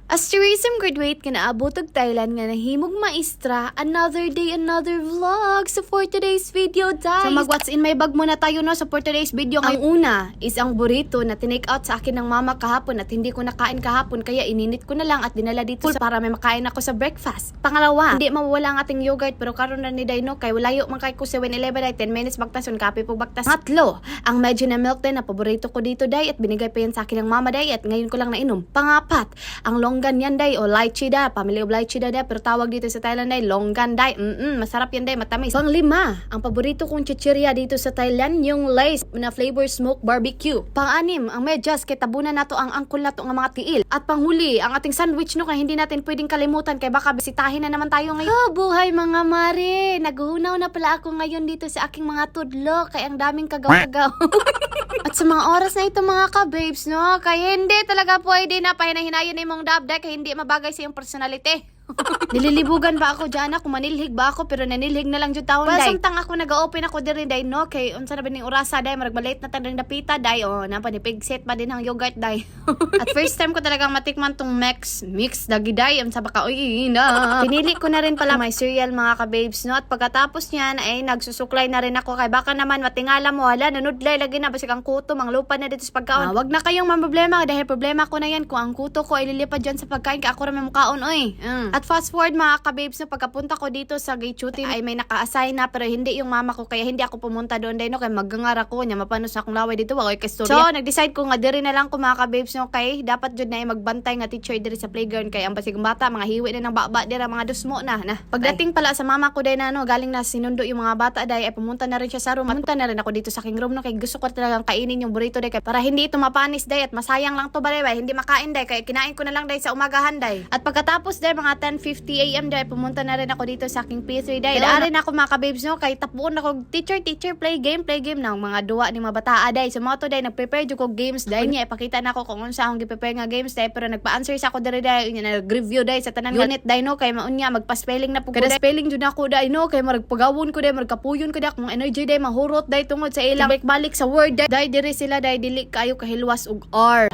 As tourism graduate nga naabot og Thailand nga nahimog maestra, another day, another vlog. So for today's video, guys. So mag-what's in my bag muna tayo no. So for today's video, ang una is ang burrito na tinake out sa akin ng mama kahapon at hindi ko nakain kahapon kaya ininit ko na lang at dinala dito para may makain ako sa breakfast. Pangalawa, hindi mawala ang ating yogurt pero karon na ni Dino kay walayo man kay ko 7-Eleven ay 10 minutes bagtason kape po bagtas. Tatlo, ang medyo na milk din na paborito ko dito day at binigay pa yan sa akin ng mama day at ngayon ko lang nainom. Pangapat, ang longgan yan day o lychee da, family of lychee da pero tawag dito sa Thailand day longgan day. Masarap yan day, matamis. Panglima, ang paborito kong chichirya dito sa Thailand yung Lay's na flavor smoked barbecue. Pang-anim, ang medyas kay tabunan nato ang angkol nato nga mga tiil. At panghuli, ang ating sandwich no kay hindi natin pwedeng kalimutan kay baka bisitahin na naman tayo ngayon. Buhay mga mare, naghuhunaw na pala ako ngayon dito sa aking mga tudlo kay ang daming kagaw-kagaw. At sa mga oras na ito mga ka-babes no, kay hindi talaga pwede na pahinahinayon na imong dabda kay hindi mabagay sa iyong personality. Nililibugan ba ako dyan kung manilhig ba ako pero nanilhig na lang dyan taon day. Samtang ako nag-open ako diri day no kay unsa na ba ning orasa day maragbalate na tandang dapita day o napanipig set pa din ang yogurt day. At first time ko talagang matikman tong mix dagi day unsa ba ka uy na. Pinili ko na rin pala may cereal mga ka-babes no at pagkatapos niyan ay nagsusuklay na rin ako kay baka naman matingala mo hala nanudlay lagi na basig ang kuto mang lupa na dito sa pagkaon. Wag na kayong mamroblema dahil problema ko na yan kung ang kuto ko ay lilipad dyan sa pagkain kay ako ra may mukaon oy. At fast forward mga ka-babes no pagkapunta ko dito sa gate shooting ay may naka-assign na pero hindi yung mama ko kaya hindi ako pumunta doon day no kay maggangar ako nya mapanos akong laway dito wag kay storya. So nag-decide ko nga diri na lang ko mga ka-babes no kay dapat jud na ay magbantay nga teacher diri sa playground kay ang basig bata mga hiwi na ng baba dira mga dusmo na. Pagdating pala sa mama ko day na no galing na sinundo yung mga bata day ay pumunta na rin siya sa room. Pumunta na rin ako dito sa king room no kay gusto ko talagang kainin yung burrito day kay para hindi ito mapanis day at masayang lang to balay hindi makain day kay kinain ko na lang day sa umagahan day. At pagkatapos day mga 10:50 AM day pumunta na rin ako dito sa aking P3 day. Daan rin ako mga ka-babes no kay tapuon ako teacher play game ng mga duwa ni mga bataa day. So mga to day nag-prepare jud ko games day niya ipakita na ako kung unsa akong gi-prepare nga games day pero nagpa-answer sa ako diri day unya nag-review day sa tanan unit day no kay maunya magpa-spelling na pugod. Kada spelling jud ako day no kay maragpagawon ko day maragkapuyon ko day kung energy day mahurot day tungod sa ilang balik sa word day diri sila day dili kayo kahilwas og R.